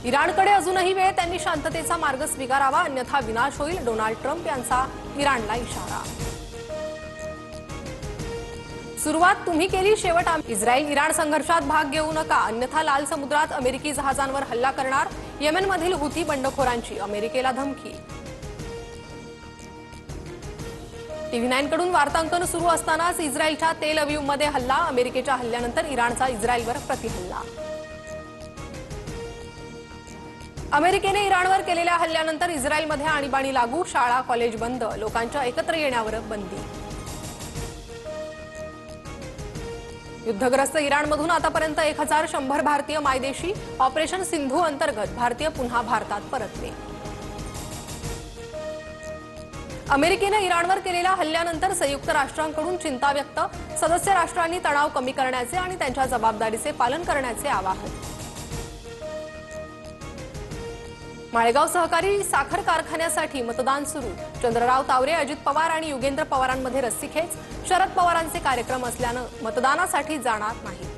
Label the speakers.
Speaker 1: इराणकडे अजूनही वेळ, त्यांनी शांततेचा मार्ग स्वीकारावा अन्यथा विनाश होईल, डोनाल्ड ट्रम्प यांचा इराणला इशारा। सुरुवात तुम्ही केली, शेवट आम्ही। इस्रायल इराण संघर्षात भाग घेऊ नका अन्यथा लाल समुद्रात अमेरिकी जहाजांवर हल्ला करणार, येमेनमधील हुती बंडखोरांची अमेरिकेला धमकी। TV9 कडून वार्तांकन सुरू असतानाच इस्रायलच्या तेल अविवमध्ये हल्ला, अमेरिकेच्या हल्ल्यानंतर इराणचा इस्रायलवर प्रतिहल्ला। अमेरिकेने इराणवर केलेल्या हल्ल्यानंतर इस्रायलमध्ये आणीबाणी लागू, शाळा कॉलेज बंद, लोकांच्या एकत्र येण्यावर बंदी। युद्धग्रस्त इराणमधून आतापर्यंत 1100 भारतीय मायदेशी, ऑपरेशन सिंधू अंतर्गत भारतीय पुन्हा भारतात परतले। अमेरिकेने इराणवर केलेल्या हल्ल्यानंतर संयुक्त राष्ट्रांकडून चिंता व्यक्त, सदस्य राष्ट्रांनी तणाव कमी करण्याचे आणि त्यांच्या जबाबदारीचे पालन करण्याचे आवाहन। माळेगाव सहकारी साखर कारखान्यासाठी मतदान सुरू, चंद्रराव तावरे, अजित पवार आणि युगेंद्र पवारांमध्ये रस्सीखेच, शरद पवारांचे कार्यक्रम असल्यानं मतदानासाठी जाणार नाही।